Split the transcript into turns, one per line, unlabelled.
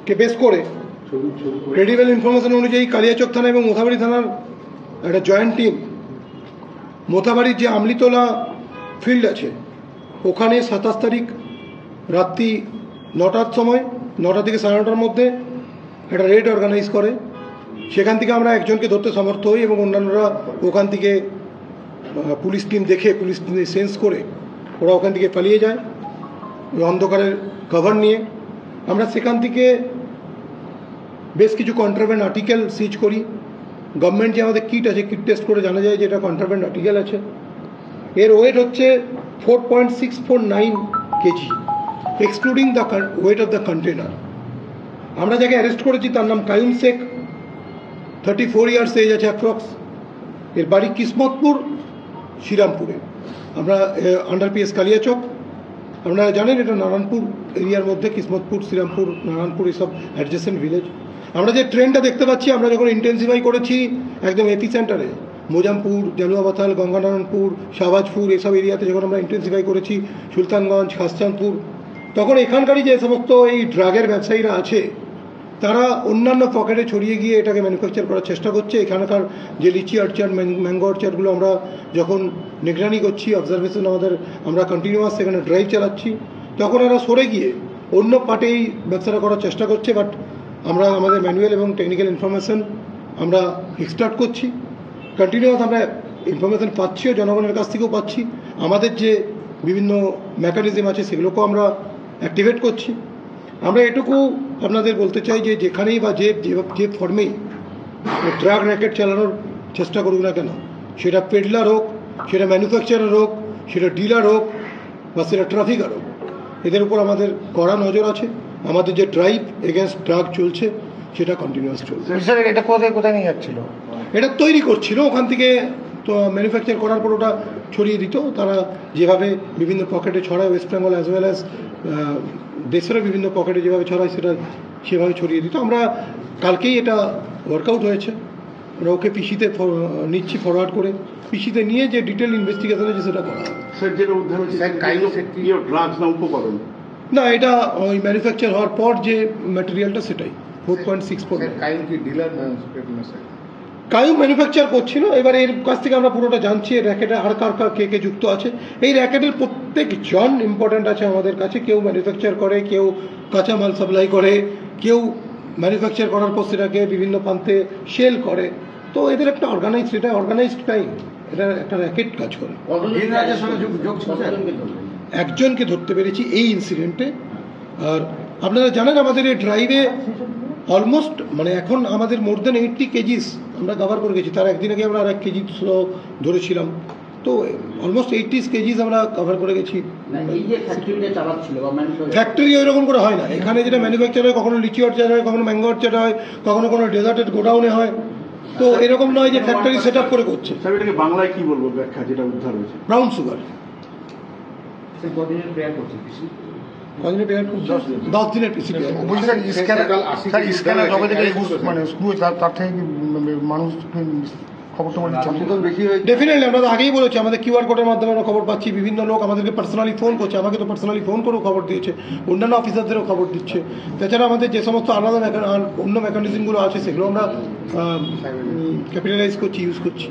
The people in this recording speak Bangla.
কে বেস করে ক্রেডিবল ইনফরমেশন অনুযায়ী কালিয়াচক থানা এবং মোথাবাড়ি থানার একটা জয়েন্ট টিম মোথাবাড়ির যে আমলিতলা ফিল্ড আছে ওখানে 27 তারিখ রাত্রি 9টার সময় 9টা থেকে 9:30টার মধ্যে একটা রেড অর্গানাইজ করে। সেখান থেকে আমরা একজনকে ধরতে সমর্থ হই এবং অন্যান্যরা ওখান থেকে পুলিশ টিম দেখে পুলিশ টিম সেন্স করে ওরা ওখান থেকে পালিয়ে যায় অন্ধকারের কভার নিয়ে। আমরা সেখান থেকে বেশ কিছু কন্ট্রাব্যান্ড আর্টিকেল সিজ করি। গভর্নমেন্ট যে আমাদের কিট আছে কিট টেস্ট করে জানা যায় যে এটা কন্ট্রাব্যান্ড আর্টিকেল আছে। এর ওয়েট হচ্ছে 4.649 KG excluding the weight of the container. আমরা যাকে অ্যারেস্ট করেছি তার নাম কায়ুম শেখ, 34 ইয়ার্স এজ আছে অ্যাপ্রক্স। এর বাড়ি কিসমতপুর শ্রীরামপুরে। আমরা আন্ডার পিএস কালিয়াচক। আপনারা জানেন এটা নারায়ণপুর এরিয়ার মধ্যে, কিসমতপুর শ্রীরামপুর নারায়ণপুর এসব অ্যাডজেসেন্ট ভিলেজ। আমরা যে ট্রেনটা দেখতে পাচ্ছি আমরা যখন ইন্টেন্সিফাই করেছি একদম এপি সেন্টারে মোজামপুর, জালুয়াবাথাল, গঙ্গানারায়ণপুর, শাহবাজপুর এসব এরিয়াতে যখন আমরা ইন্টেন্সিফাই করেছি, সুলতানগঞ্জ, খাসচাঁদপুর, তখন এখানকারই যে সমস্ত এই ড্রাগের ব্যবসায়ীরা আছে তারা অন্যান্য পকেটে ছড়িয়ে গিয়ে এটাকে ম্যানুফ্যাকচার করার চেষ্টা করছে। এখানকার যে লিচি অর্চার্ড, ম্যাঙ্গো অর্চার্ডগুলো আমরা যখন নিগরানি করছি, অবজারভেশন আমরা কন্টিনিউয়াস সেখানে ড্রাইভ চালাচ্ছি, তখন এরা সরে গিয়ে অন্য পার্টেই ব্যবসাটা করার চেষ্টা করছে। বাট আমরা আমাদের ম্যানুয়াল এবং টেকনিক্যাল ইনফরমেশন আমরা এক্সট্রাক্ট করছি, কন্টিনিউয়াস আমরা ইনফরমেশন পাচ্ছিও, জনগণের কাছ থেকেও পাচ্ছি। আমাদের যে বিভিন্ন মেকানিজম আছে সেগুলোকেও আমরা অ্যাক্টিভেট করছি। আমরা এটুকু আপনাদের বলতে চাই যে যেখানেই বা যে ফর্মেই ড্রাগ র্যাকেট চালানোর চেষ্টা করুক না কেন, সেটা পেডলার হোক, সেটা ম্যানুফ্যাকচারার হোক, সেটা ডিলার হোক বা সেটা ট্রাফিকার হোক, এদের উপর আমাদের কড়া নজর আছে। আমাদের যে ড্রাইভ এগেনস্ট ড্রাগ চলছে সেটা কন্টিনিউয়াস চলছে।
স্যার এটা কোথায় নিয়ে যাচ্ছিল?
এটা তৈরি করছিল, ওখান থেকে তো ম্যানুফ্যাকচার করার পর ওটা ছড়িয়ে দিত। তারা যেভাবে বিভিন্ন পকেটে ছড়ায় West Bengal as well as দেশেরও বিভিন্ন পকেটে যেভাবে ছড়ায় সেটা সেভাবে ছড়িয়ে দিত। আমরা কালকেই এটা ওয়ার্কআউট হয়েছে, আমরা ওকে পিসিতে নিচ্ছি ফরওয়ার্ড করে, পিসিতে নিয়ে যে ডিটেল ইনভেস্টিগেশন আছে সেটা করা।
স্যার যেটা উদ্ধার হয়েছে ড্রাগস না উপকরণ?
না, এটা ওই ম্যানুফ্যাকচার হওয়ার পর যে ম্যাটেরিয়ালটা সেটাই 4.64। কায়ুম ম্যানুফ্যাকচার করছিল। এবার এর কাছ থেকে আমরা পুরোটা জানছি এই র্যাকেটে আর কার কে যুক্ত আছে। এই র্যাকেটের প্রত্যেকজন ইম্পর্ট্যান্ট আছে আমাদের কাছে। কেউ ম্যানুফ্যাকচার করে, কেউ কাঁচামাল সাপ্লাই করে, কেউ ম্যানুফ্যাকচার করার পর সেটাকে বিভিন্ন প্রান্তে সেল করে। তো এদের একটা অর্গানাইজড ক্রাইম, এটা একটা র্যাকেট কাজ করে। একজনকে ধরতে পেরেছি এই ইনসিডেন্টে। আর আপনারা জানেন আমাদের এই ড্রাইভে অলমোস্ট এখন আমাদের মোর দেন 80 কেজিস আমরা কভার করে গেছি। তার একদিন আগে আমরা আর 1 কেজি ধরেছিলাম। তো অলমোস্ট 80 কেজিস আমরা কভার করে গেছি। ফ্যাক্টরি ওইরকম করে হয় না এখানে, যেটা ম্যানুফ্যাকচার হয় কখনো লিচি অর্চার্ড হয়, কখনো ম্যাঙ্গো অর্চার্ড হয়, কখনো কোনো ডেজার্টেড গোডাউনে হয়। তো এরকম নয় যে ফ্যাক্টরি সেট আপ করে করছে।
এটাকে বাংলায় কি বলবো ব্যাখ্যা যেটা উদ্ধার হয়েছে?
Brown sugar. 10 দিনের পিসি। ডেফিনেটলি আমরা তো আগেই বলেছি, আমাদের কিউআর কোডের মাধ্যমে আমরা খবর পাচ্ছি। বিভিন্ন লোক আমাদেরকে পার্সোনালি ফোন করছে, আমাকে তো পার্সোনালি ফোন করেও খবর দিয়েছে, অন্যান্য অফিসারদেরও খবর দিচ্ছে। তাছাড়া আমাদের যে সমস্ত আলাদা অন্য মেকানিজমগুলো আছে সেগুলো আমরা ক্যাপিটালাইজ করছি, ইউজ করছি।